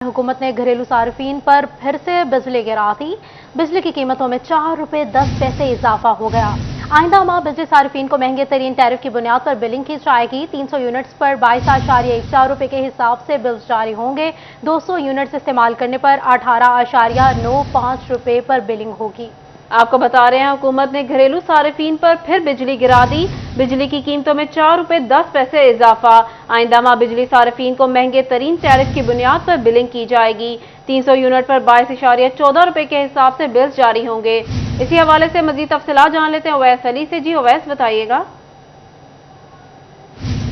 हुकूमत ने घरेलू सार्फिन पर फिर से बिजली गिरा दी। बिजली की कीमतों में 4 रुपए 10 पैसे इजाफा हो गया। आइंदा माह बिजली सार्फिन को महंगे तरीन टैरिफ की बुनियाद पर बिलिंग की जाएगी। 300 यूनिट्स पर 22.14 रुपए के हिसाब से बिल्स जारी होंगे। 200 यूनिट्स इस्तेमाल करने पर 18.95 रुपए पर बिलिंग होगी। आपको बता रहे हैं, हुकूमत ने घरेलू सार्फिन पर फिर बिजली गिरा दी। बिजली की कीमतों में 4 रुपए 10 पैसे इजाफा। आइंदा माह बिजली सार्फिन को महंगे तरीन टैरिफ की बुनियाद पर बिलिंग की जाएगी। 300 यूनिट पर 22.14 रुपए के हिसाब से बिल्स जारी होंगे। इसी हवाले से मजीद तफसीलात जान लेते हैं अवैस अली से। जी अवैस, बताइएगा।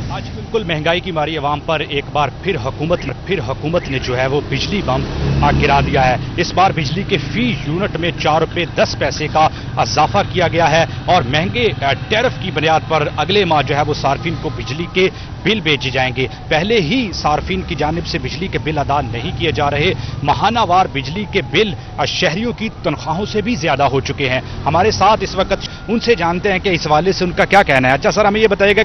आज बिल्कुल महंगाई की मारी अवाम पर एक बार फिर हुकूमत ने जो है वो बिजली बम गिरा दिया है। इस बार बिजली के फी यूनिट में 4 रुपए 10 पैसे का इजाफा किया गया है और महंगे टैरिफ की बुनियाद पर अगले माह जो है वो सार्फिन को बिजली के बिल भेजे जाएंगे। पहले ही सार्फिन की जानिब से बिजली के बिल अदा नहीं किए जा रहे। माहानावार बिजली के बिल शहरियों की तनख्वाहों से भी ज्यादा हो चुके हैं। हमारे साथ इस वक्त उनसे जानते हैं कि इस हवाले से उनका क्या कहना है। अच्छा सर, हमें ये बताइएगा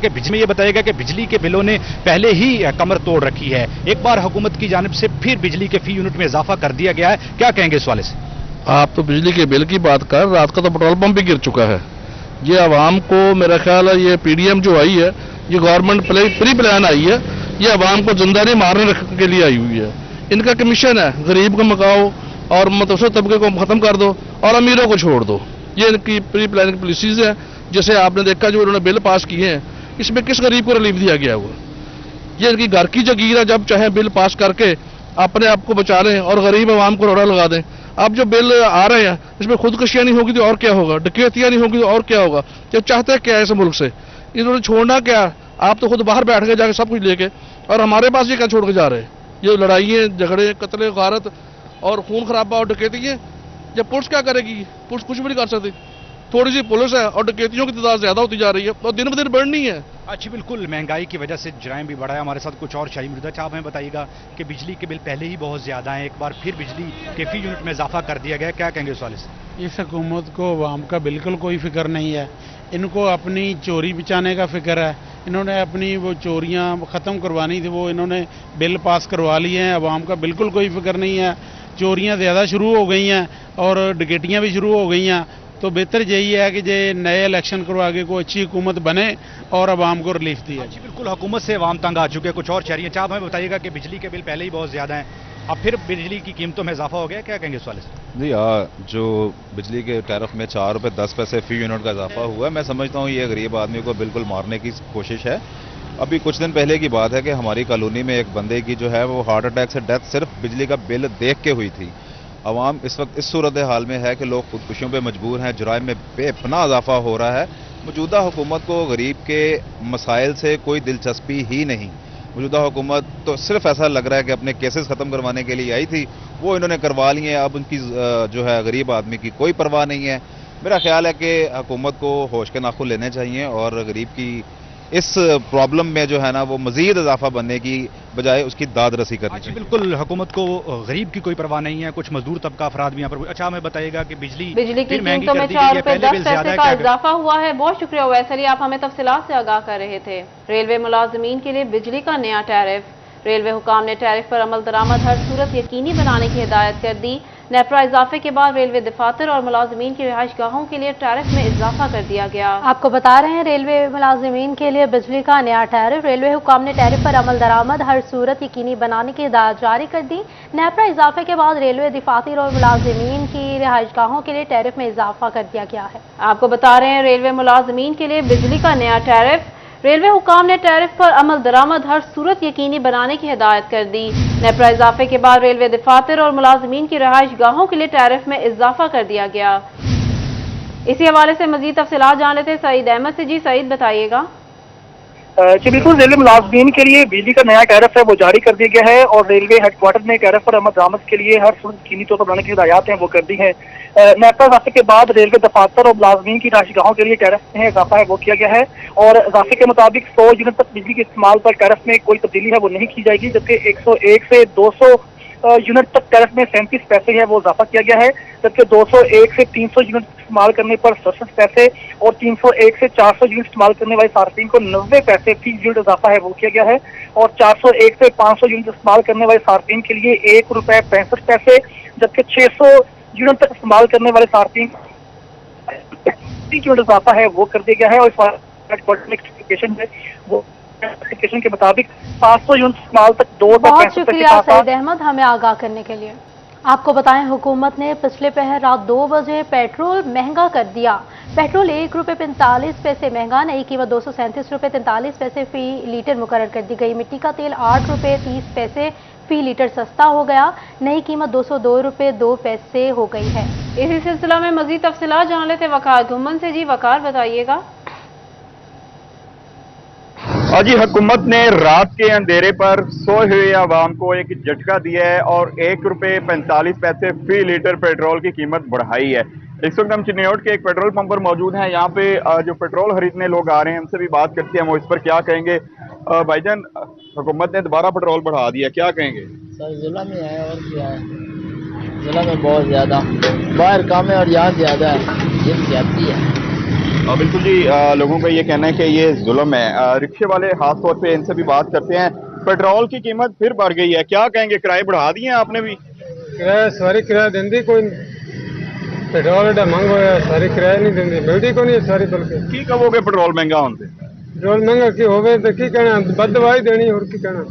कि बिजली के बिलों ने पहले ही कमर तोड़ रखी है। एक बार हुकूमत की जानिब से फिर बिजली के फी यूनिट में इजाफा कर दिया गया है, क्या कहेंगे इस वाले से? आप तो बिजली के बिल की बात कर, रात का तो पेट्रोल पंप भी गिर चुका है। ये आवाम को, मेरा ख्याल है ये पीडीएम जो आई है, ये गवर्नमेंट प्री प्लान आई है, ये आवाम को जिंदा नहीं मारने रखने के लिए आई हुई है। इनका कमीशन है, गरीब को मकाओ और मुतवस्सित तबके को खत्म कर दो और अमीरों को छोड़ दो। ये इनकी प्री प्लानिंग पॉलिसीज है। जैसे आपने देखा जो उन्होंने बिल पास किए हैं, इसमें किस गरीब को रिलीफ दिया गया हुआ? ये इनकी घर की जगीर है, जब चाहे बिल पास करके अपने आप को बचा लें और गरीब आवाम को रोड़ा लगा दें। अब जो बिल आ रहे हैं इसमें खुदकुशियां नहीं होगी तो और क्या होगा, डकैतियां नहीं होगी तो और क्या होगा। जब चाहते क्या है इस मुल्क से, इन्होंने छोड़ना क्या? आप तो खुद बाहर बैठ के जाके सब कुछ लेके, और हमारे पास ये क्या छोड़ के जा रहे हैं? ये लड़ाइयाँ, झगड़े, कत्ले, गारत और खून खराबा और डकैतियाँ। जब पुलिस क्या करेगी? पुलिस कुछ भी नहीं कर सकती। थोड़ी सी पुलिस है और डकैतियों की तादाद ज्यादा होती जा रही है और दिन ब दिन बढ़नी है। अच्छा, बिल्कुल महंगाई की वजह से जराइम भी बढ़ा है। हमारे साथ कुछ और शाही मौजूद है। आप हमें बताइएगा कि बिजली के बिल पहले ही बहुत ज्यादा हैं, एक बार फिर बिजली के फी यूनिट में इजाफा कर दिया गया, क्या कहेंगे इस वाले से? इस हुकूमत को अवाम का बिल्कुल कोई फिक्र नहीं है। इनको अपनी चोरी बचाने का फिक्र है। इन्होंने अपनी वो चोरियां ख़त्म करवानी थी, वो इन्होंने बिल पास करवा लिए हैं। अवाम का बिल्कुल कोई फिक्र नहीं है। चोरियां ज़्यादा शुरू हो गई हैं और डकैतियां भी शुरू हो गई हैं। तो बेहतर यही है कि जे नए इलेक्शन करवा के कोई अच्छी हुकूमत बने और अवाम को रिलीफ दिए। जी बिल्कुल, हुकूमत से अवाम तंग आ चुके हैं। कुछ और शहरी हैं। आप हमें बताइएगा कि बिजली के बिल पहले ही बहुत ज्यादा हैं, अब फिर बिजली की कीमतों में इजाफा हो गया, क्या कहेंगे इस वाले से? जी जो बिजली के टैरिफ में 4 रुपए 10 पैसे फी यूनिट का इजाफा हुआ है, मैं समझता हूँ ये गरीब आदमी को बिल्कुल मारने की कोशिश है। अभी कुछ दिन पहले की बात है कि हमारी कॉलोनी में एक बंदे की जो है वो हार्ट अटैक से डेथ सिर्फ बिजली का बिल देख के हुई थी। अवाम इस वक्त इस सूरत हाल में है कि लोग खुदकुशियों पे मजबूर हैं, जराइम में बेपनाह इजाफा हो रहा है। मौजूदा हुकूमत को गरीब के मसाइल से कोई दिलचस्पी ही नहीं। मौजूदा हुकूमत तो सिर्फ ऐसा लग रहा है कि अपने केसेस ख़त्म करवाने के लिए आई थी, वो इन्होंने करवा लिए। अब उनकी जो है गरीब आदमी की कोई परवाह नहीं है। मेरा ख्याल है कि हुकूमत को होश के नाखून लेने चाहिए और गरीब की इस प्रॉब्लम में जो है ना वो मजीद इजाफा बनने की बजाय उसकी दाद रसी करनी चाहिए। बिल्कुल, हुकूमत को गरीब की कोई परवाह नहीं है। कुछ मजदूर तबका अफराद भी यहाँ पर। अच्छा, हमें बताइएगा कि बिजली की कीमतों में 4 रुपए 10 पैसे का इजाफा हुआ है। बहुत शुक्रिया अवैस अली, आप हमें तफसीलात से आगाह कर रहे थे। रेलवे मुलाजमीन के लिए बिजली का नया टैरिफ। रेलवे हुकाम ने टैरिफ पर अमल दरामद हर सूरत यकीनी बनाने की हिदायत कर दी। नेपरा इजाफे के बाद रेलवे दफातर और मुलाजमीन की रिहाइश गाहों के लिए टैरिफ में इजाफा कर दिया गया। आपको बता रहे हैं रेलवे मुलाजमीन के लिए बिजली का नया टैरिफ। रेलवे हुकाम ने टैरिफ पर अमल दरामद हर सूरत यकीनी बनाने की हिदायत जारी कर दी। नेपरा इजाफे के बाद रेलवे दफातर और मुलाजमीन की रिहाइश गाहों के लिए टैरिफ में इजाफा कर दिया गया है। आपको बता रहे हैं रेलवे मुलाजमीन के लिए बिजली का नया टैरिफ। रेलवे हुकाम ने टैरिफ पर अमल दरामद हर सूरत यकीनी बनाने की हिदायत कर दी। नेपरा इजाफे के बाद रेलवे दफातर और मुलाजमीन की रिहाइश गाहों के लिए टैरिफ में इजाफा कर दिया गया। इसी हवाले से मजीद तफसीलात जान लेते हैं सईद अहमद से। जी सईद, बताइएगा। जी बिल्कुल, रेलवे मुलाजमीन के लिए बिजली का नया टैरिफ है वो जारी कर दिया गया है और रेलवे हेडक्वार्टर ने टैरिफ पर अमल दरामद के लिए हर सूरत यकीनी तौर पर बनाने की हिदायत हैं वो कर दी है। नेपरा इजाफे के बाद रेलवे दफातर और मुलाजमीन की राशगाहों के लिए टैरिफ में इजाफा है वो किया गया है और इजाफे के मुताबिक 100 यूनिट तक बिजली के इस्तेमाल पर टैरिफ में कोई तब्दीली है वो नहीं की जाएगी, जबकि 101 से 200 यूनिट तक टैरिफ में 37 पैसे है वो इजाफा किया गया है, जबकि 201 से 300 यूनिट इस्तेमाल करने पर 67 पैसे और 301 से 400 यूनिट इस्तेमाल करने वाले सार्फिन को 90 पैसे फी यूनिट इजाफा है वो किया गया है, और 401 से 500 यूनिट इस्तेमाल करने वाले सार्फिन के लिए ₹1.65, जबकि 600 यूनिट तक इस्तेमाल करने वाले सार्फिन यूनिट इजाफा है वो कर दिया गया है। और नोटिफिकेशन है वो नोटिफिकेशन के मुताबिक 500 यूनिट इस्तेमाल तक 2 बहुत शुक्रिया सईद अहमद हमें आगाह करने के लिए। आपको बताएं, हुकूमत ने पिछले पहर रात 2 बजे पेट्रोल महंगा कर दिया। पेट्रोल ₹1.45 महंगा, नई कीमत ₹237.43 फी लीटर मुकर्रर कर दी गई। मिट्टी का तेल ₹8.30 फी लीटर सस्ता हो गया, नई कीमत ₹202.02 हो गई है। इसी सिलसिला में मजीद तफसीलात जान लेते वकार घुमन से। जी वकार, बताइएगा। और जी, हुकूमत ने रात के अंधेरे पर सोए हुए आवाम को एक झटका दिया है और ₹1.45 फी लीटर पेट्रोल की कीमत बढ़ाई है। इस वक्त हम चिन्नौट के एक पेट्रोल पंप पर मौजूद हैं। यहाँ पे जो पेट्रोल खरीदने लोग आ रहे हैं उनसे भी बात करते हैं, वो इस पर क्या कहेंगे। भाईजान, हुकूमत ने दोबारा पेट्रोल बढ़ा दिया, क्या कहेंगे? सर जिला में है और क्या है, जिला में बहुत ज्यादा, बाहर कम है और यहाँ ज्यादा है, ये ज्यादती है। बिल्कुल जी, लोगों का ये कहना है कि ये जुल्म है। रिक्शे वाले खास तौर पे इनसे भी बात करते हैं। पेट्रोल की कीमत फिर बढ़ गई है, क्या कहेंगे? किराए बढ़ा दिए हैं आपने भी? किराया सारी किराया देंदी कोई पेट्रोल एडा महंगा होया, सारी किराया नहीं देंदी, मिलती को नहीं सारी। बल्कि की कहोगे पेट्रोल महंगा होने? पेट्रोल महंगा की होवे तो की कहना, बददवाई देनी और की कहना।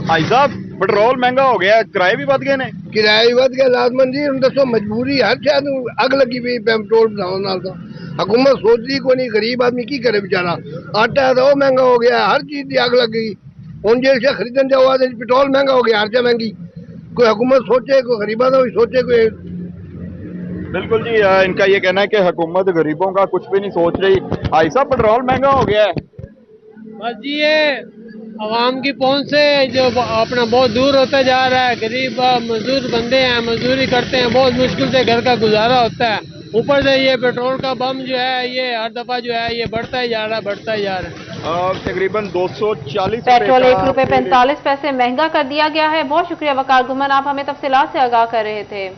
भाई साहब, पेट्रोल महंगा हो गया, किराए भी बढ़ गए ने। किराया भी बढ़ गया लाजमन जी, हम दसो मजबूरी हर शायद अग लगी हुई पेट्रोल बढ़ाने नाल तो हुकूमत सोचती को नहीं, गरीब आदमी की करे बेचारा। आटा है तो महंगा हो गया, हर चीज की आग लग गई। हम जैसे खरीदन जाओ पेट्रोल महंगा हो गया, हर चीज महंगी। कोई हुकूमत सोचे, कोई गरीबा का भी सोचे कोई। बिल्कुल जी, इनका ये कहना है कि हुकूमत गरीबों का कुछ भी नहीं सोच रही। भाई साहब, पेट्रोल महंगा हो गया है। बस जी ये आवाम की पहुंच से जो अपना बहुत दूर होता जा रहा है। गरीब मजदूर बंदे हैं, मजदूरी करते हैं, बहुत मुश्किल से घर का गुजारा होता है। ऊपर से ये पेट्रोल का बम जो है ये हर दफा जो है ये बढ़ता ही जा रहा है, बढ़ता ही जा रहा है। तकरीबन 240 पेट्रोल ₹1.45 महंगा कर दिया गया है। बहुत शुक्रिया वकार गुमन, आप हमें तफसीलात से आगाह कर रहे थे।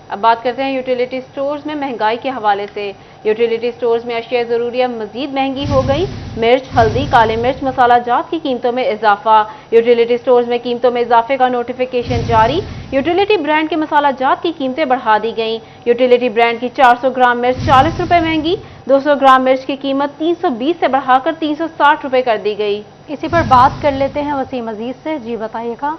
अब बात करते हैं यूटिलिटी स्टोर्स में महंगाई के हवाले से। यूटिलिटी स्टोर्स में अशिया ज़रूरिया मजीद महंगी हो गई। मिर्च, हल्दी, काले मिर्च, मसाला जात की कीमतों में इजाफा। यूटिलिटी स्टोर्स में कीमतों में इजाफे का नोटिफिकेशन जारी। यूटिलिटी ब्रांड के मसाला जात की कीमतें बढ़ा दी गई। यूटिलिटी ब्रांड की 400 ग्राम मिर्च ₹40 महंगी, 200 ग्राम मिर्च की कीमत 320 से बढ़ाकर 360 रुपए कर दी गई। इसी पर बात कर लेते हैं वसीम अजीज से। जी बताइएगा।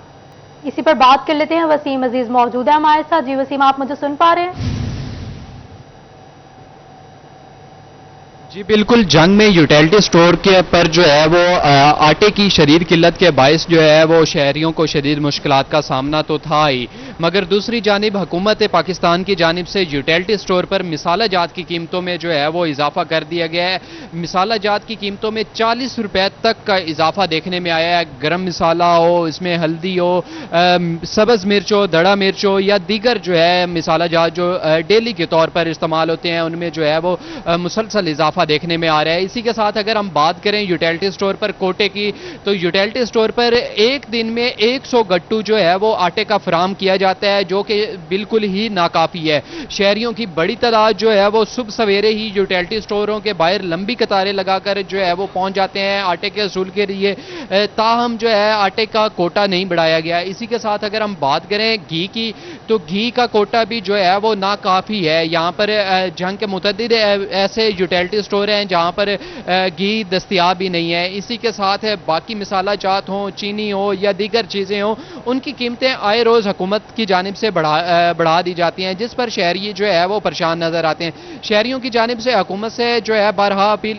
इसी पर बात कर लेते हैं, वसीम अजीज मौजूद है हमारे साथ। जी वसीम, आप मुझे सुन पा रहे हैं? जी बिल्कुल, जंग में यूटिलिटी स्टोर के पर जो है वो आटे की शदीद किल्लत के बायस जो है वो शहरियों को शदीद मुश्किलात का सामना तो था ही, मगर दूसरी जानिब हुकूमत पाकिस्तान की जानिब से यूटिलिटी स्टोर पर मिसाला जात की कीमतों में जो है वो इजाफा कर दिया गया है। मिसाला जात की कीमतों में 40 रुपए तक का इजाफा देखने में आया है। गर्म मिसाला हो, इसमें हल्दी हो, सब्ज़ मिर्च हो, दड़ा मिर्च हो या दीगर जो है मिसाला जात जो डेली के तौर पर इस्तेमाल होते हैं, उनमें जो है वो मुसलसल इजाफा देखने में आ रहा है। इसी के साथ अगर हम बात करें यूटिलिटी स्टोर पर कोटे की, तो यूटिलिटी स्टोर पर एक दिन में 100 गट्टू जो है वो आटे का फराम किया जाता है, जो कि बिल्कुल ही नाकाफी है। शहरियों की बड़ी तादाद जो है वो सुबह सवेरे ही यूटिलिटी स्टोरों के बाहर लंबी कतारें लगाकर जो है वो पहुंच जाते हैं आटे के असूल के लिए, ताहम जो है आटे का कोटा नहीं बढ़ाया गया। इसी के साथ अगर हम बात करें घी की, तो घी का कोटा भी जो है वो नाकाफी है। यहाँ पर जंग के मुतअद्दिद ऐसे यूटिलिटी स्टोर हैं जहां पर घी दस्तयाब भी नहीं है। इसी के साथ बाकी मसाला जात हो, चीनी हो या दीगर चीज़ें हो, उनकी कीमतें आए रोज़ हुकूमत की जानिब से बढ़ा दी जाती हैं, जिस पर शहरी जो है वो परेशान नजर आते हैं। शहरियों की जानिब से हुकूमत से जो है बारहा अपील।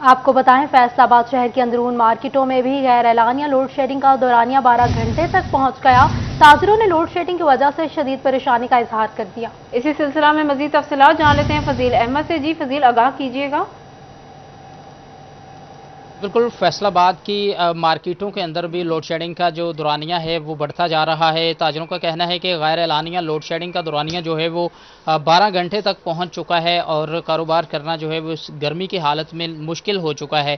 आपको बताएं, फैसलाबाद शहर की अंदरून मार्केटों में भी गैर एलानिया लोड शेडिंग का दौरानिया 12 घंटे तक पहुंच गया। ताजरों ने लोड शेडिंग की वजह से शदीद परेशानी का इजहार कर दिया। इसी सिलसिला में मजीद तफसीलात जान लेते हैं फजील अहमद से। जी फजील, आगाह कीजिएगा। बिल्कुल फैसलाबाद की मार्केटों के अंदर भी लोड शेडिंग का जो दौरानिया है वो बढ़ता जा रहा है। ताजरों का कहना है कि गैर एलानिया लोड शेडिंग का दौरानिया जो है वो 12 घंटे तक पहुंच चुका है और कारोबार करना जो है वो इस गर्मी की हालत में मुश्किल हो चुका है।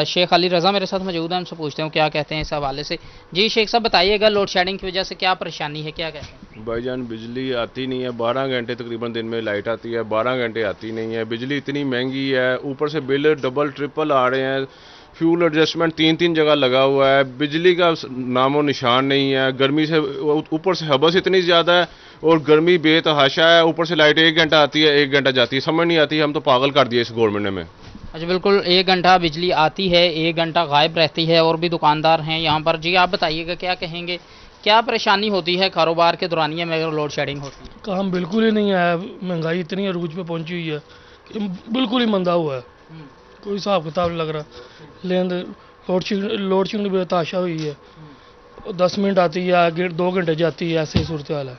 शेख अली रज़ा मेरे साथ मौजूद है, उनसे पूछते हैं क्या कहते हैं इस हवाले से। जी शेख साहब बताइएगा, लोड शेडिंग की वजह से क्या परेशानी है, क्या कहते हैं? भाईजान बिजली आती नहीं है, 12 घंटे तकरीबन दिन में लाइट आती है, 12 घंटे आती नहीं है। बिजली इतनी महंगी है, ऊपर से बिल डबल ट्रिपल आ रहे हैं। फ्यूल एडजस्टमेंट 3-3 जगह लगा हुआ है, बिजली का नामो निशान नहीं है। गर्मी से ऊपर से हबस इतनी ज़्यादा है और गर्मी बेतहाशा है। ऊपर से लाइट 1 घंटा आती है, 1 घंटा जाती है, समझ नहीं आती। हम तो पागल कर दिए इस गवर्नमेंट ने। अच्छा बिल्कुल, 1 घंटा बिजली आती है, 1 घंटा गायब रहती है और भी दुकानदार हैं यहाँ पर। जी आप बताइएगा क्या कहेंगे, क्या परेशानी होती है कारोबार के दौरानिया में अगर लोड शेडिंग होती है? काम बिल्कुल ही नहीं है, महंगाई इतनी अरूज पे पहुंची हुई है कि बिल्कुल ही मंदा हुआ है, कोई हिसाब किताब नहीं लग रहा। लेकिन लोड शेडिंग बेतहाशा हुई है, 10 मिनट आती है, 2 घंटे जाती है, ऐसे ही सूरत हाल है।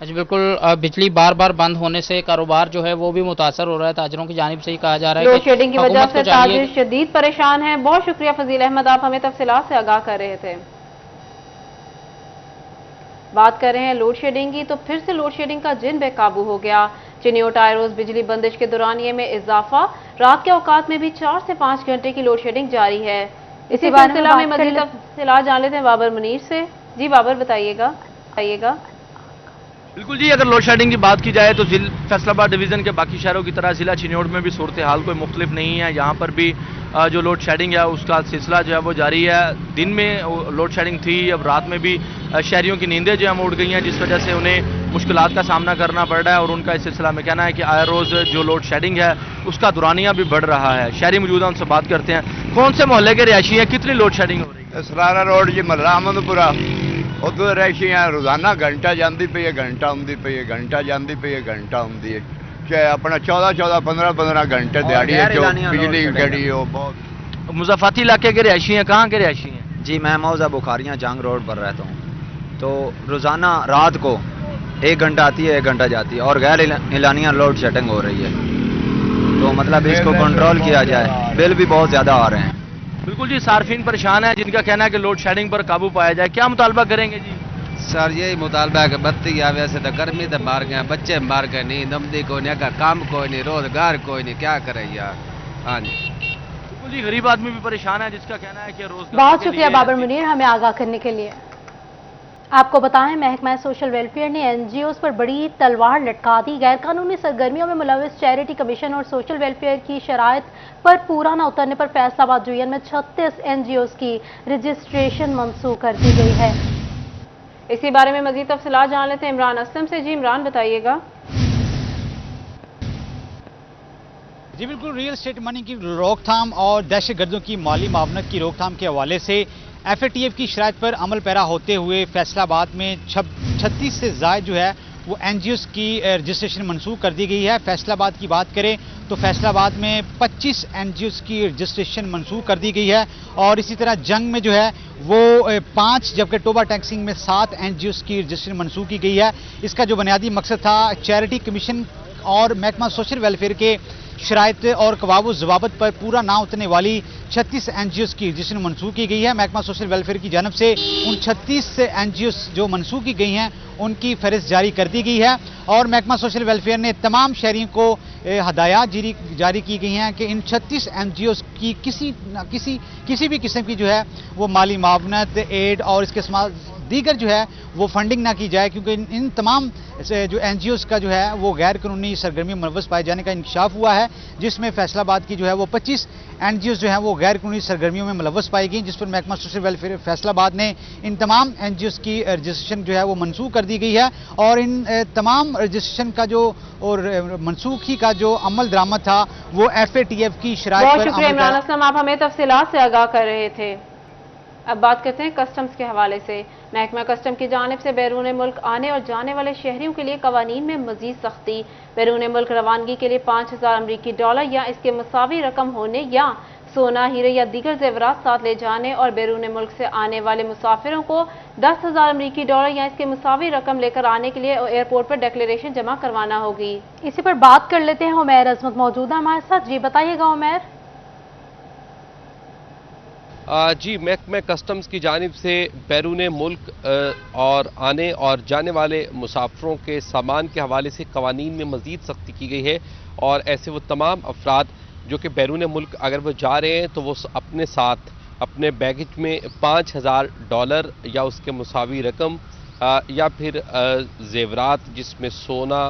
अच्छा बिल्कुल, बिजली बार बार बंद होने से कारोबार जो है वो भी मुतासर हो रहा है। ताजरों की जानिब से ही कहा जा रहा है लोड शेडिंग की वजह से ताजिर शदीद परेशान हैं। बहुत शुक्रिया फजील अहमद, आप हमें तफसीलात से आगाह कर रहे थे। बात कर रहे हैं लोड शेडिंग की, तो फिर से लोड शेडिंग का जिन बेकाबू हो गया। चिनियोट आयरोज बिजली बंदिश के दौरानिये में इजाफा, रात के औकात में भी 4 से 5 घंटे की लोड शेडिंग जारी है। इसी सिलसिला में मजीद तफसीलात जान लेते हैं बाबर मुनीर से। जी बाबर बताइएगा। बिल्कुल जी, अगर लोड शेडिंग की बात की जाए तो फैसलाबाद डिवीज़न के बाकी शहरों की तरह ज़िला चिन्योट में भी सूरत हाल कोई मुख्तलिफ नहीं है। यहाँ पर भी जो लोड शेडिंग है उसका सिलसिला जो है वो जारी है। दिन में लोड शेडिंग थी, अब रात में भी शहरियों की नींदें जो है उड़ गई हैं, जिस वजह से उन्हें मुश्किलात का सामना करना पड़ रहा है। और उनका इस सिलसिला में कहना है कि आए रोज़ जो लोड शेडिंग है उसका दौरानिया भी बढ़ रहा है। शहरी मौजूद हैं, उनसे बात करते हैं। कौन से मोहल्ले के रिहायशी हैं, कितनी लोड शेडिंग हो रही है? सरारा रोड जी, महला अहमदपुरा, उधर रिहायशी हैं। रोजाना घंटा जाती पई है, घंटा आती पई है, घंटा जाती पई है, घंटा आती है। चाहे अपना 14-14, 15-15 घंटे दिहाड़ी है जो बिजली गड़ी हो। बहुत मुज़फ़्फ़राती इलाके के रिहायशी हैं, कहाँ के रिहायशी हैं? जी मैं मौजा बुखारियाँ जंग रोड पर रहता हूँ। तो रोज़ाना रात को 1 घंटा आती है, 1 घंटा जाती है और गैर एलानिया लोड शेडिंग हो रही है। तो मतलब इसको कंट्रोल किया जाए, बिल भी बहुत ज़्यादा आ रहे हैं। बिल्कुल जी, सार्फिन परेशान है जिनका कहना है कि लोड शेडिंग पर काबू पाया जाए। क्या मुतालबा करेंगे जी? सर यही मुतालबा है कि बत्ती आवे, वैसे तो गर्मी तो मार गए, बच्चे मार गए, नहीं नमदी कोई नहीं, काम कोई नहीं, रोजगार कोई नहीं, क्या करे यार। हाँ जी बिल्कुल जी, गरीब आदमी भी परेशान है जिसका कहना है कि रोजगार। बहुत शुक्रिया बाबर मुनीर हमें आगाह करने के लिए। आपको बताएं, महकमा सोशल वेलफेयर ने एनजीओज पर बड़ी तलवार लटका दी। गैरकानूनी सरगर्मियों में मुलविस चैरिटी कमीशन और सोशल वेलफेयर की शराइत पर पूरा न उतरने पर फैसलाबाद डिवीजन में 36 एनजीओज की रजिस्ट्रेशन मंसूख कर दी गई है। इसी बारे में मजीद तफसीलात जान लेते हैं इमरान असलम से। जी इमरान बताइएगा। जी बिल्कुल, रियल एस्टेट मनी की रोकथाम और दहशतगर्दों की माली मावनत की रोकथाम के हवाले से FATF की शराइत पर अमल पैरा होते हुए फैसलाबाद में 36 से ज़ायद जो है वो एनजीओज़ की रजिस्ट्रेशन मनसूख कर दी गई है। फैसलाबाद की बात करें तो फैसलाबाद में 25 एनजीओज़ की रजिस्ट्रेशन मनसूख कर दी गई है और इसी तरह जंग में जो है वो 5, जबकि टोबा टैक्सिंग में 7 एनजीओज़ की रजिस्ट्रेशन मनसूख की गई है। इसका जो बुनियादी मकसद था, चैरिटी कमीशन और महकमा सोशल वेलफेयर के शराइत और कवाब जवाबत पर पूरा ना उतरने वाली 36 एनजीओज़ की रजिस्ट्रेशन मनसूख की गई है। महकमा सोशल वेलफेयर की जानब से उन 36 एनजीओज़ जो मनसूख की गई हैं उनकी फहरिस्त जारी कर दी गई है और महकमा सोशल वेलफेयर ने तमाम शहरियों को हदायत जारी की गई हैं कि इन 36 एनजीओज़ की किसी भी किस्म की जो है वो माली मावनत, एड और इसके दीगर जो है वो फंडिंग ना की जाए, क्योंकि इन तमाम जो एनजीओज़ का जो है वो गैर कानूनी सरगर्मी में मुलव्वस पाए जाने का इंकशाफ हुआ है, जिसमें फैसलाबाद की जो है वो 25 एनजीओज़ जो हैं वो गैर कानूनी सरगर्मियों में मुलव्वस पाई गई, जिस पर महकमा सोशल वेलफेयर फैसलाबाद ने इन तमाम एनजीओज़ की रजिस्ट्रेशन जो है वो मनसूख कर दी गई है और इन तमाम रजिस्ट्रेशन का जो और मनसूखी का जो अमल दरामद था वो FATF की शराइत पर। बहुत शुक्रिया इमरान असलम, आप हमें तफसीलात से आगाह कर रहे थे। अब बात करते हैं कस्टम्स के हवाले से। महकमा कस्टम की जानिब से बैरून मुल्क आने और जाने वाले शहरियों के लिए कवानीन में मजीद सख्ती। बैरून मुल्क रवानगी के लिए $5000 या इसके मुसावी रकम होने या सोना, हीरे या दीगर जेवरात साथ ले जाने और बैरून मुल्क से आने वाले मुसाफिरों को $10,000 या इसके मुसावी रकम लेकर आने के लिए एयरपोर्ट पर डिक्लेरेशन जमा करवाना होगी। इसी पर बात कर लेते हैं। उमैर अजमत मौजूद है हमारे साथ। जी बताइएगा उमैर। जी, महकमा कस्टम्स की जानिब से बैरून मुल्क और आने और जाने वाले मुसाफिरों के सामान के हवाले से कवानीन में मज़ीद सख्ती की गई है और ऐसे वो तमाम अफराद जो कि बैरून मुल्क अगर वो जा रहे हैं तो वो अपने साथ अपने बैगेज में $5000 या उसके मुसावी रकम या फिर जेवरात जिसमें सोना,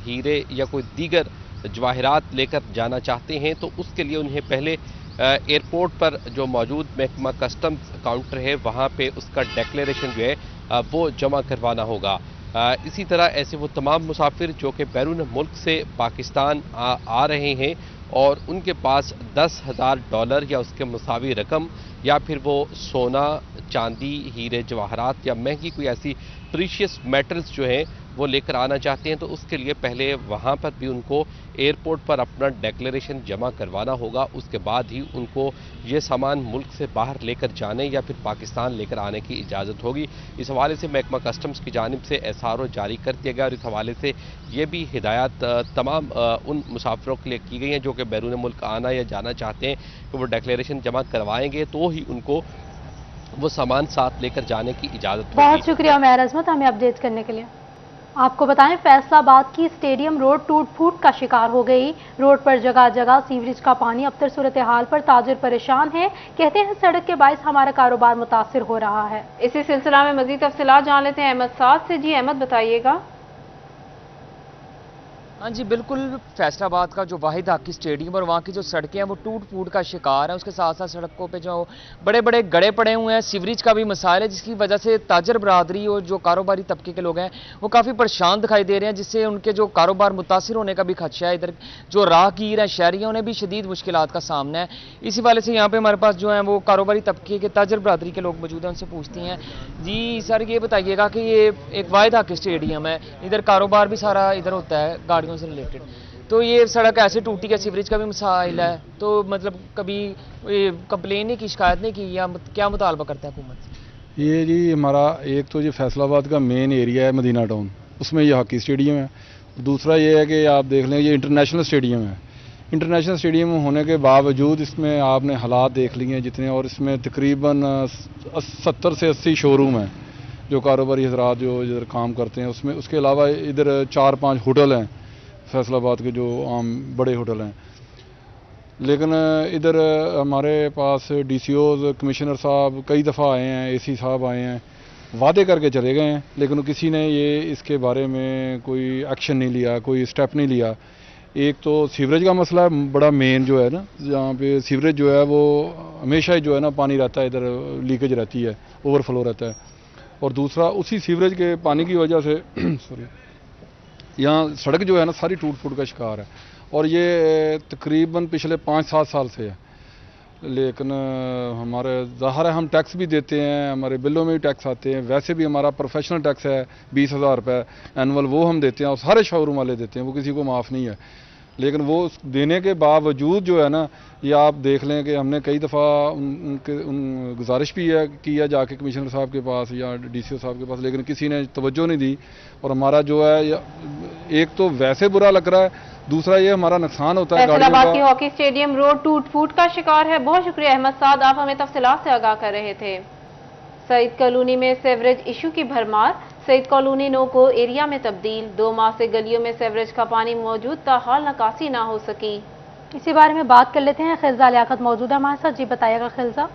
हीरे या कोई दीगर जवाहरात लेकर जाना चाहते हैं तो उसके लिए उन्हें पहले एयरपोर्ट पर जो मौजूद महकमा कस्टम्स काउंटर है वहाँ पे उसका डिक्लेरेशन जो है वो जमा करवाना होगा। इसी तरह ऐसे वो तमाम मुसाफिर जो कि बैरून मुल्क से पाकिस्तान आ रहे हैं और उनके पास $10,000 या उसके मुसावी रकम या फिर वो सोना, चांदी, हीरे जवाहरात या महंगी कोई ऐसी प्रीशियस मेटल्स जो हैं वो लेकर आना चाहते हैं तो उसके लिए पहले वहाँ पर भी उनको एयरपोर्ट पर अपना डिक्लेरेशन जमा करवाना होगा। उसके बाद ही उनको ये सामान मुल्क से बाहर लेकर जाने या फिर पाकिस्तान लेकर आने की इजाज़त होगी। इस हवाले से महकमा कस्टम्स की जानिब से SRO जारी कर दिया गया और इस हवाले से ये भी हिदायत तमाम उन मुसाफिरों के लिए की गई हैं जो कि बैरून मुल्क आना या जाना चाहते हैं कि वो डिक्लेरेशन जमा करवाएंगे तो ही उनको वो सामान साथ लेकर जाने की इजाज़त होगी। बहुत शुक्रिया उमैर अजमत हमें अपडेट करने के लिए। आपको बताएं फैसलाबाद की स्टेडियम रोड टूट फूट का शिकार हो गई। रोड पर जगह जगह सीवरेज का पानी। अब तक सूरत हाल पर ताजिर परेशान है। कहते हैं सड़क के बाइस हमारा कारोबार मुतासिर हो रहा है। इसी सिलसिला में मजीद तफसीलात जान लेते हैं अहमद साद से। जी अहमद बताइएगा। हाँ जी बिल्कुल, फैसलाबाद का जो वाहिद हॉकी स्टेडियम और वहाँ की जो सड़कें हैं वो टूट फूट का शिकार है। उसके साथ साथ सड़कों पे जो बड़े बड़े गड्ढे पड़े हुए हैं, सीवरेज का भी मसाइल है जिसकी वजह से ताजर बरादरी और जो कारोबारी तबके के लोग हैं वो काफ़ी परेशान दिखाई दे रहे हैं, जिससे उनके जो कारोबार मुतासिर होने का भी खदशा है। इधर जो राहगीर हैं, शहरियों ने भी शदीद मुश्किलात का सामना है। इसी वाले से यहाँ पर हमारे पास जो है वो कारोबारी तबके के ताजर बरादरी के लोग मौजूद हैं, उनसे पूछते हैं। जी सर ये बताइएगा कि ये एक वाहिद हॉकी स्टेडियम है, इधर कारोबार भी सारा इधर होता है गाड़ियों से रिलेटेड, तो ये सड़क ऐसे टूटी है, सीवरेज का भी मसाइल है, तो मतलब कभी कंप्लेन नहीं की, शिकायत नहीं की या क्या मुतालबा करता है हुकूमत से? ये जी हमारा एक तो ये फैसलाबाद का मेन एरिया है मदीना टाउन, उसमें ये हॉकी स्टेडियम है। दूसरा ये है कि आप देख लें ये इंटरनेशनल स्टेडियम है। इंटरनेशनल स्टेडियम होने के बावजूद इसमें आपने हालात देख लिए हैं जितने, और इसमें तकरीबन 70 से 80 शोरूम हैं जो कारोबारी हजरात जो इधर काम करते हैं उसमें। उसके अलावा इधर 4-5 होटल हैं फैसलाबाद के जो आम बड़े होटल हैं। लेकिन इधर हमारे पास DCOs कमिश्नर साहब कई दफ़ा आए हैं, AC साहब आए हैं, वादे करके चले गए हैं, लेकिन किसी ने ये इसके बारे में कोई एक्शन नहीं लिया, कोई स्टेप नहीं लिया। एक तो सीवरेज का मसला बड़ा मेन जो है ना, जहाँ पे सीवरेज जो है वो हमेशा ही जो है ना पानी रहता है, इधर लीकेज रहती है, ओवरफ्लो रहता है। और दूसरा उसी सीवरेज के पानी की वजह से सॉरी यहाँ सड़क जो है ना सारी टूट फूट का शिकार है, और ये तकरीबन पिछले 5-7 साल से है। लेकिन हमारे ज़ाहिर है हम टैक्स भी देते हैं, हमारे बिलों में भी टैक्स आते हैं, वैसे भी हमारा प्रोफेशनल टैक्स है 20,000 रुपये एनुअल, वो हम देते हैं और सारे शोरूम वाले देते हैं, वो किसी को माफ़ नहीं है। लेकिन वो देने के बावजूद जो है ना, ये आप देख लें कि हमने कई दफ़ा उनके गुजारिश भी है किया जाके कमिश्नर साहब के पास या DCO साहब के पास, लेकिन किसी ने तवज्जो नहीं दी। और हमारा जो है एक तो वैसे बुरा लग रहा है, दूसरा ये हमारा नुकसान होता है। फैसलाबाद की हॉकी स्टेडियम रोड टूट फूट का शिकार है। बहुत शुक्रिया अहमद साद, आप हमें तफसीलात से आगाह कर रहे थे। सईद कॉलोनी में सेवरेज इशू की भरमार। सईद कॉलोनी नो को एरिया में तब्दील। 2 माह से गलियों में सेवरेज का पानी मौजूद था, हाल नकासी ना हो सकी। इसी बारे में बात कर लेते हैं। खिलजा लियाकत मौजूद है हमारे साथ। जी बताइएगा खिलजा।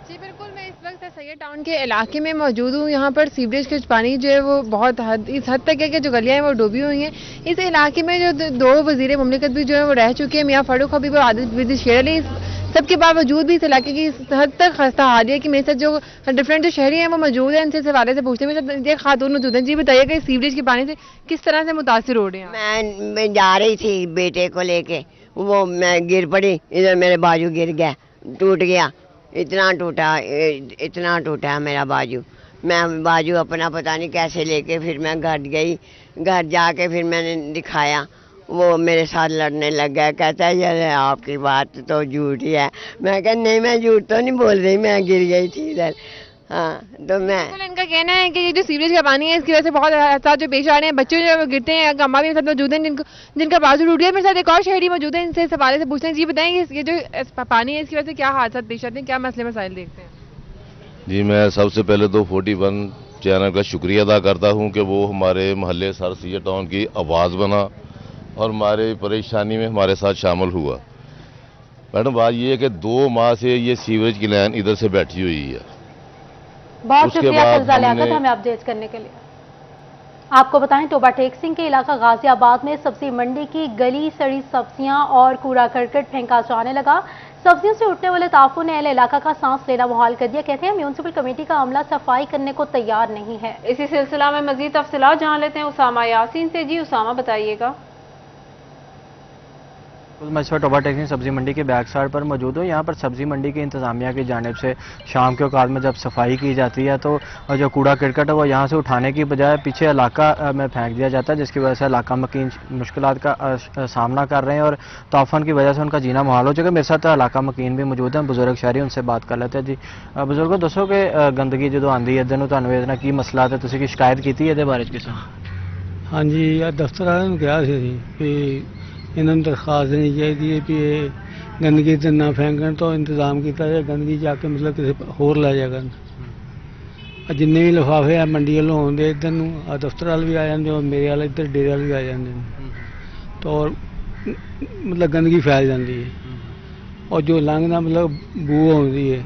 जी बिल्कुल, मैं इस वक्त सैयद टाउन के इलाके में मौजूद हूँ। यहाँ पर सीवरेज का पानी जो है वो बहुत इस हद तक है कि जो गलियाँ हैं वो डूबी हुई हैं। इस इलाके में जो 2 वज़ीर मुमलिकत भी जो है वो रह चुके हैं, मियाँ फारूक हबीब और आदिल बिदी शेर अली, सबके बावजूद भी इस इलाके की इस हद तक खस्ता हाल है कि मेरे साथ जो डिफरेंट जो शहरी हैं वो मौजूद हैं, इनसे इस हवाले से पूछते हैं। मेरे साथ एक खातून मौजूद हैं। जी बताइएगा इस सीवरेज के पानी से किस तरह से मुतासिर हो रहे हैं? मैं जा रही थी बेटे को लेके, वो मैं गिर पड़ी, इधर मेरे बाजू गिर गया, टूट गया, इतना टूटा है मेरा बाजू। मैं बाजू अपना पता नहीं कैसे लेके फिर मैं घर गई, घर जाके फिर मैंने दिखाया, वो मेरे साथ लड़ने लग गया, कहता है यार आपकी बात तो झूठी है। मैं कहा नहीं मैं झूठ तो नहीं बोल रही, मैं गिर गई थी इधर। हाँ तो मैं बिल्कुल इनका कहना है कि ये जो सीवरेज का पानी है इसकी वजह से बहुत हादसात जो पेश आ रहे हैं, बच्चे जो गिरते हैं। अम्मा भी मेरे साथ मौजूद हैं जिनका बाजू टूट गया। मेरे साथ एक और शहरी मौजूद है, इनसे इस हवाले से पूछते हैं। जी बताएं कि ये जो पानी है इसकी वजह से क्या हादसा पेश आते हैं, क्या मसले मसाइल देखते हैं? जी मैं सबसे पहले तो 41 चैनल का शुक्रिया अदा करता हूं कि वो हमारे मोहल्ले सर सिया टाउन की आवाज़ बना और हमारे परेशानी में हमारे साथ शामिल हुआ। मैडम बात ये है कि 2 माह से ये सीवरेज की लाइन इधर से बैठी हुई है। बहुत शुक्रिया फिजा लियाकत हमें अपडेट करने के लिए। आपको बताएं टोबा टेक सिंह के इलाका गाजियाबाद में सब्जी मंडी की गली सड़ी सब्जियां और कूड़ा करकट फेंका जाने लगा। सब्जियों से उठने वाले ताफून ने अहले इलाका का सांस लेना मुहाल कर दिया। कहते हैं म्यूनिसिपल कमेटी का अमला सफाई करने को तैयार नहीं है। इसी सिलसिला में मजीद तफसीलात जान लेते हैं उसामा यासीन से। जी उसामा बताइएगा। मैं इस वक्त टोबा टेक सिंह सब्जी मंडी के बैक साइड पर मौजूद हूँ। यहाँ पर सब्जी मंडी की इंतजामिया की जानिब से शाम के औकात में जब सफाई की जाती है तो जो कूड़ा करकट है वो यहाँ से उठाने की बजाय पीछे इलाका में फेंक दिया जाता है, जिसकी वजह से इलाका मकीन मुश्किलात का सामना कर रहे हैं और तूफान की वजह से उनका जीना मुहाल हो चुका है। मेरे साथ इलाका मकीन भी मौजूद हैं, बुजुर्ग शहरी, उनसे बात कर लेते हैं। जी बुजुर्गों दसो कि गंदगी जो आँदी है इधर तुहानू इस की मसला है, तुसीं की शिकायत की ये बारे किसी? हाँ जी यार दफ्तर वाले ने कहा कि इन्होंने दरखास्त देनी चाहिए कि ये गंदगी इधर ना फेंकन तो इंतजाम किया जाए, गंदगी जाके मतलब किसी होर लै जाए करन। जिन्ने भी लिफाफे है मंडी वालों आते इधर नूं दफ्तर वाल भी आ जाते और मेरे वाले इधर डेरे वाल भी आ जाते हैं तो मतलब गंदगी फैल जाती है और जो लंघना मतलब बू आती है।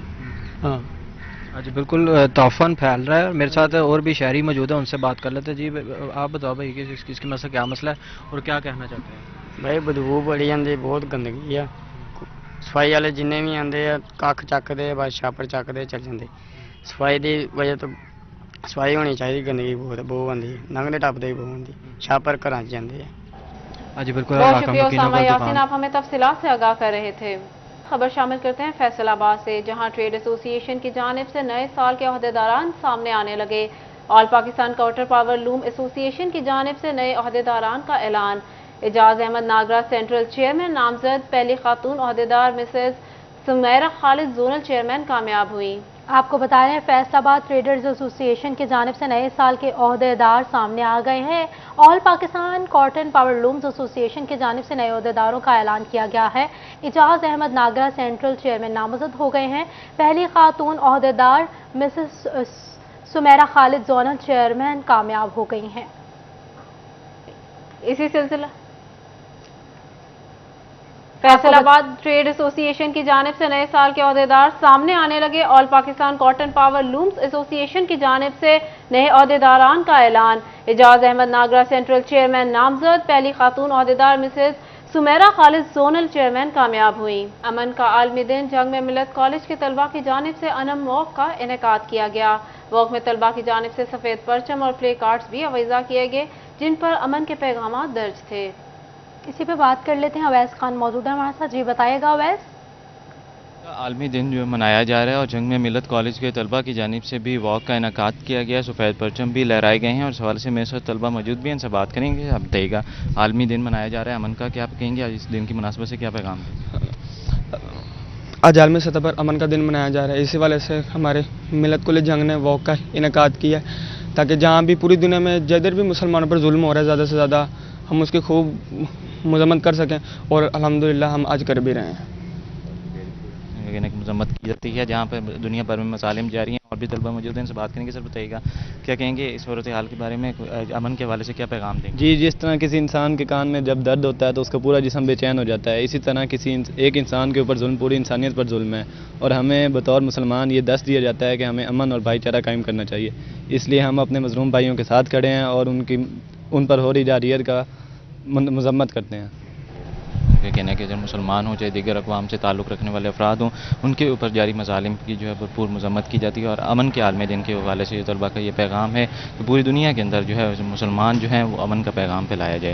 हाँ जी बिल्कुल तूफान फैल रहा है। मेरे साथ और भी शहरी मौजूद है, उनसे बात कर लेते हैं। जी आप बताओ भाई कि इसकी मसला क्या मसला है और क्या कहना चाहते हैं? भाई बदबू बड़ी आती, बहुत गंदगी है। सफाई वाले जिन्ने भी आते हैं कख चकते बस छापर चकते चल जाते। सफाई की वजह तो सफाई होनी चाहिए, गंदगी बहुत आती है, लंघते टपते ही बहुत आती, छापर घर जाते हैं। जी बिल्कुल बहुत शुक्रिया उसामा यासीन, आप हमें तफसीलात से आगाह कर रहे थे। खबर शामिल करते हैं फैसलाबाद से, जहां ट्रेड एसोसिएशन की जानिब से नए साल के अहदेदारान सामने आने लगे। All Pakistan Cotton Power Loom Association की जानिब से नए अहदेदारान का ऐलान। एजाज अहमद नागरा सेंट्रल चेयरमैन नामजद, पहली खातून अहदेदार Mrs Sumaira Khalid zonal chairman कामयाब हुई। आपको बता रहे हैं फैसलाबाद ट्रेडर्स एसोसिएशन की जानिब से नए साल के ओहदेदार सामने आ गए हैं। All Pakistan Cotton Power Looms Association की जानिब से नए ओहदेदारों का ऐलान किया गया है। एजाज अहमद नागरा सेंट्रल चेयरमैन नामजद हो गए हैं। पहली खातून ओहदेदार Mrs Sumaira Khalid zonal chairman कामयाब हो गई हैं। इसी सिलसिला फैसलाबाद ट्रेड एसोसिएशन की जानिब से नए साल के ओहदेदार सामने आने लगे। All Pakistan Cotton Power Looms Association की जानिब से नए ओहदेदारान का ऐलान। एजाज अहमद नागरा सेंट्रल चेयरमैन नामजद, पहली खातून ओहदेदार Mrs Sumaira Khalid zonal chairman कामयाब हुई। अमन का आलमी दिन जंग में मिलत कॉलेज के तलबा की जानिब से अनम वॉक का इनेकाद किया गया। वॉक में तलबा की जानिब से सफ़ेद परचम और प्ले कार्ड्स भी अवैजा किए गए, जिन पर अमन के पैगाम दर्ज थे। इसी पे बात कर लेते हैं, अवैस खान मौजूद है हमारे साथ। जी बताइएगा अवैस। आलमी दिन जो मनाया जा रहा है और जंग में मिलत कॉलेज के तलबा की जानिब से भी वॉक का इनेकाद किया गया है, सफ़ेद परचम भी लहराए गए हैं और इस हवाले से मेरे साथ तलबा मौजूद भी हैं, इनसे बात करेंगे। आप बताइएगा आलमी दिन मनाया जा रहा है, अमन का क्या कहेंगे, आज इस दिन की मुनासबत से क्या पैगाम है? आज आलमी सतह पर अमन का दिन मनाया जा रहा है। इसी वाले से हमारे मिलत कॉलेज जंग ने वॉक का इनेकाद किया है ताकि जहाँ भी पूरी दुनिया में जिधर भी मुसलमानों पर जुल्म हो रहा है ज़्यादा से ज़्यादा हम उसकी खूब मजम्मत कर सकें और अल्हम्दुलिल्लाह हम आज कर भी रहे हैं। मजम्मत की जाती है जहाँ पर दुनिया भर में मसालिम जारी हैं और भी तलबा मौजूद हैं, इनसे बात करेंगे। सर बताइएगा क्या कहेंगे इस सूरत हाल के बारे में, अमन के हवाले से क्या पैगाम देंगे? जी जिस तरह किसी इंसान के कान में जब दर्द होता है तो उसका पूरा जिस्म बेचैन हो जाता है, इसी तरह एक इंसान के ऊपर जुल्म पूरी इंसानियत पर जुल्म है और हमें बतौर मुसलमान ये दस्त दिया जाता है कि हमें अमन और भाईचारा कायम करना चाहिए। इसलिए हम अपने मजलूम भाइयों के साथ खड़े हैं और उन पर हो रही जारियत का मजम्मत करते हैं। कहना है कि जो मुसलमान हो चाहे दीगर अक़वाम से ताल्लुक़ रखने वाले अफराद हों, उनके ऊपर जारी मज़ालिम की जो है भरपूर मजम्मत की जाती है और अमन के आलमी दिन के हवाले से तलबा का ये पैगाम है कि पूरी दुनिया के अंदर जो है मुसलमान जो हैं वो अमन का पैगाम फैलाया जाए।